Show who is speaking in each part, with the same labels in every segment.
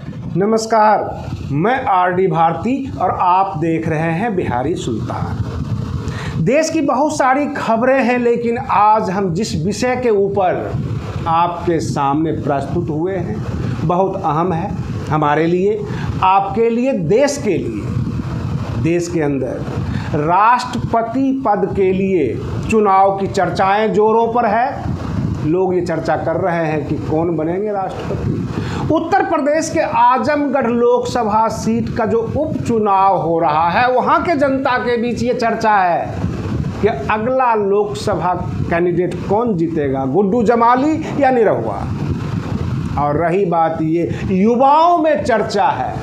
Speaker 1: नमस्कार, मैं आरडी भारती और आप देख रहे हैं बिहारी सुल्तान। देश की बहुत सारी खबरें हैं, लेकिन आज हम जिस विषय के ऊपर आपके सामने प्रस्तुत हुए हैं बहुत अहम है हमारे लिए, आपके लिए, देश के लिए। देश के अंदर राष्ट्रपति पद के लिए चुनाव की चर्चाएं जोरों पर है। लोग ये चर्चा कर रहे हैं कि कौन बनेंगे राष्ट्रपति। उत्तर प्रदेश के आजमगढ़ लोकसभा सीट का जो उपचुनाव हो रहा है, वहाँ के जनता के बीच ये चर्चा है कि अगला लोकसभा कैंडिडेट कौन जीतेगा, गुड्डू जमाली या निरहुआ। और रही बात ये युवाओं में चर्चा है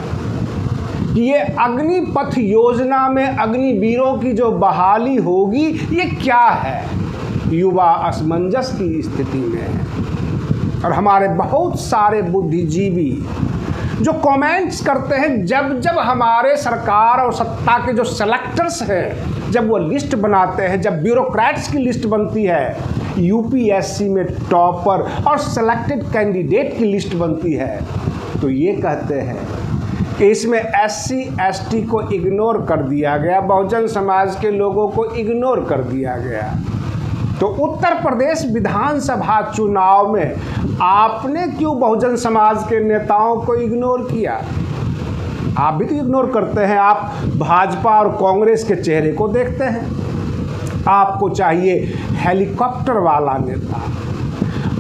Speaker 1: कि ये अग्निपथ योजना में अग्निवीरों की जो बहाली होगी ये क्या है। युवा असमंजस की स्थिति में है और हमारे बहुत सारे बुद्धिजीवी जो कमेंट्स करते हैं, जब हमारे सरकार और सत्ता के जो सेलेक्टर्स हैं, जब वो लिस्ट बनाते हैं, जब ब्यूरोक्रेट्स की लिस्ट बनती है, यूपीएससी में टॉपर और सेलेक्टेड कैंडिडेट की लिस्ट बनती है, तो ये कहते हैं कि इसमें एससी एसटी को इग्नोर कर दिया गया, बहुजन समाज के लोगों को इग्नोर कर दिया गया। तो उत्तर प्रदेश विधानसभा चुनाव में आपने क्यों बहुजन समाज के नेताओं को इग्नोर किया? आप भी तो इग्नोर करते हैं। आप भाजपा और कांग्रेस के चेहरे को देखते हैं। आपको चाहिए हेलीकॉप्टर वाला नेता।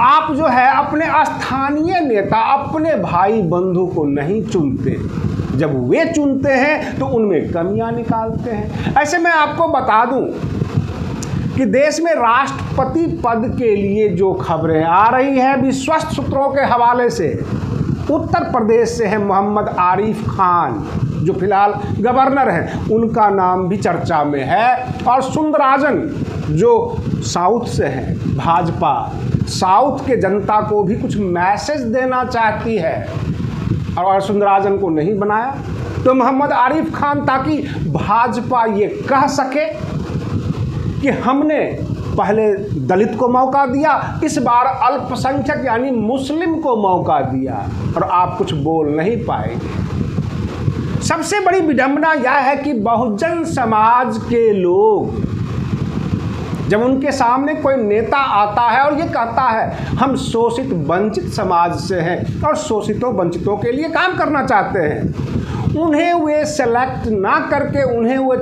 Speaker 1: आप जो है अपने स्थानीय नेता, अपने भाई बंधु को नहीं चुनते। जब वे चुनते हैं तो उनमें कमियां निकालते हैं। ऐसे में आपको बता दूं कि देश में राष्ट्रपति पद के लिए जो खबरें आ रही हैं विश्वस्त सूत्रों के हवाले से, उत्तर प्रदेश से है मोहम्मद आरिफ खान, जो फिलहाल गवर्नर हैं, उनका नाम भी चर्चा में है। और सुंदराजन जो साउथ से हैं, भाजपा साउथ के जनता को भी कुछ मैसेज देना चाहती है और सुंदराजन को नहीं बनाया तो मोहम्मद आरिफ खान, ताकि भाजपा ये कह सके कि हमने पहले दलित को मौका दिया, इस बार अल्पसंख्यक यानी मुस्लिम को मौका दिया और आप कुछ बोल नहीं पाएंगे। सबसे बड़ी विडंबना यह है कि बहुजन समाज के लोग जब उनके सामने कोई नेता आता है और ये कहता है हम शोषित वंचित समाज से हैं और शोषितों वंचितों के लिए काम करना चाहते हैं, उन्हें वे सेलेक्ट ना करके, उन्हें वे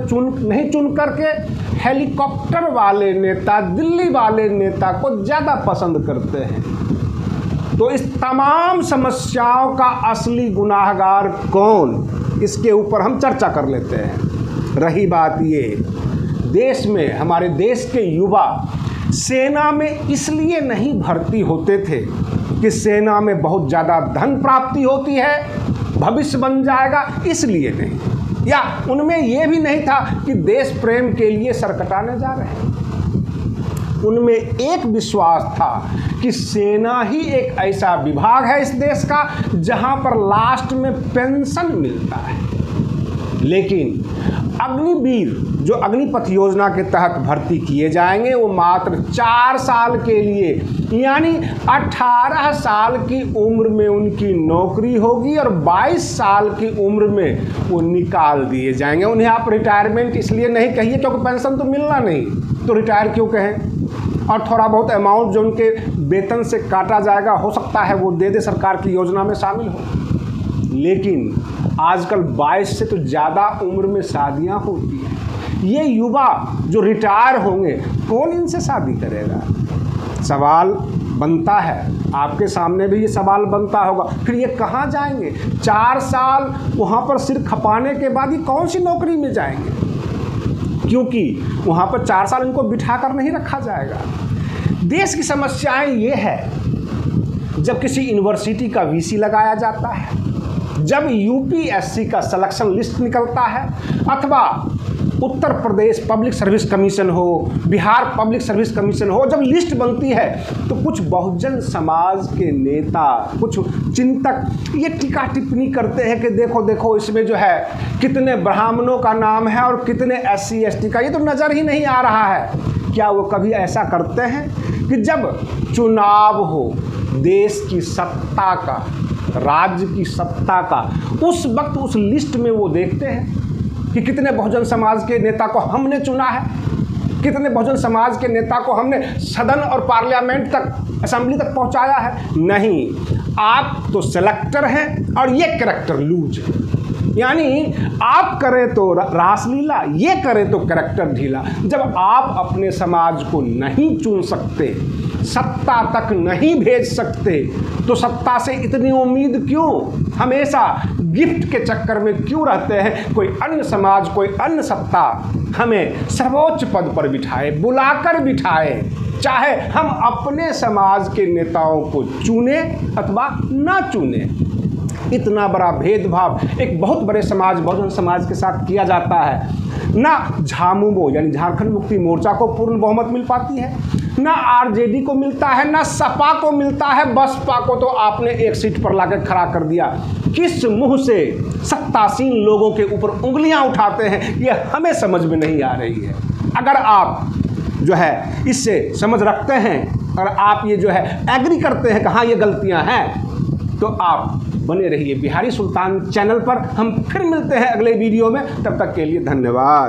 Speaker 1: नहीं चुन करके हेलीकॉप्टर वाले नेता, दिल्ली वाले नेता को ज़्यादा पसंद करते हैं। तो इस तमाम समस्याओं का असली गुनाहगार कौन, इसके ऊपर हम चर्चा कर लेते हैं। रही बात ये, देश में, हमारे देश के युवा सेना में इसलिए नहीं भर्ती होते थे कि सेना में बहुत ज़्यादा धन प्राप्ति होती है, भविष्य बन जाएगा, इसलिए नहीं, या उनमें यह भी नहीं था कि देश प्रेम के लिए सर कटाने जा रहे हैं। उनमें एक विश्वास था कि सेना ही एक ऐसा विभाग है इस देश का जहां पर लास्ट में पेंशन मिलता है। लेकिन अग्निवीर जो अग्निपथ योजना के तहत भर्ती किए जाएंगे वो मात्र 4 साल के लिए, यानी 18 साल की उम्र में उनकी नौकरी होगी और 22 साल की उम्र में वो निकाल दिए जाएंगे। उन्हें आप रिटायरमेंट इसलिए नहीं कहिए क्योंकि पेंशन तो मिलना नहीं, तो रिटायर क्यों कहें। और थोड़ा बहुत अमाउंट जो उनके वेतन से काटा जाएगा, हो सकता है वो दे दे, सरकार की योजना में शामिल हो। लेकिन आजकल 22 से तो ज़्यादा उम्र में शादियां होती हैं। ये युवा जो रिटायर होंगे, कौन इनसे शादी करेगा? सवाल बनता है, आपके सामने भी ये सवाल बनता होगा। फिर ये कहाँ जाएंगे? 4 साल वहाँ पर सिर खपाने के बाद ये कौन सी नौकरी में जाएंगे? क्योंकि वहाँ पर 4 साल इनको बिठा कर नहीं रखा जाएगा। देश की समस्याएं ये है, जब किसी यूनिवर्सिटी का वीसी लगाया जाता है, जब यूपीएससी का सिलेक्शन लिस्ट निकलता है, अथवा Uttar Pradesh public service commission हो, बिहार पब्लिक सर्विस कमीशन हो, जब लिस्ट बनती है तो कुछ बहुजन समाज के नेता, कुछ चिंतक ये टीका टिप्पणी करते हैं कि देखो देखो इसमें जो है कितने ब्राह्मणों का नाम है और कितने एससी एसटी का, ये तो नज़र ही नहीं आ रहा है। क्या वो कभी ऐसा करते हैं कि जब चुनाव हो, देश की सत्ता का, राज्य की सत्ता का, उस वक्त उस लिस्ट में वो देखते हैं कि कितने बहुजन समाज के नेता को हमने चुना है, कितने बहुजन समाज के नेता को हमने सदन और पार्लियामेंट तक, असेंबली तक पहुंचाया है। नहीं, आप तो सेलेक्टर हैं और ये कैरेक्टर लूज है। यानी आप करें तो रासलीला, ये करें तो कैरेक्टर ढीला। जब आप अपने समाज को नहीं चुन सकते, सत्ता तक नहीं भेज सकते, तो सत्ता से इतनी उम्मीद क्यों? हमेशा गिफ्ट के चक्कर में क्यों रहते हैं? कोई अन्य समाज, कोई अन्य सत्ता हमें सर्वोच्च पद पर बिठाए, बुलाकर बिठाए, चाहे हम अपने समाज के नेताओं को चुने अथवा ना चुने। इतना बड़ा भेदभाव एक बहुत बड़े समाज, बहुजन समाज के साथ किया जाता है। ना झामुमो यानी झारखंड मुक्ति मोर्चा को पूर्ण बहुमत मिल पाती है, ना आरजेडी को मिलता है, ना सपा को मिलता है, बसपा को तो आपने एक सीट पर लाकर खड़ा कर दिया। किस मुंह से सत्तासीन लोगों के ऊपर उंगलियां उठाते हैं, ये हमें समझ में नहीं आ रही है। अगर आप जो है इससे समझ रखते हैं और आप ये जो है एग्री करते हैं कि हाँ ये गलतियां हैं, तो आप बने रहिए बिहारी सुल्तान चैनल पर। हम फिर मिलते हैं अगले वीडियो में, तब तक के लिए धन्यवाद।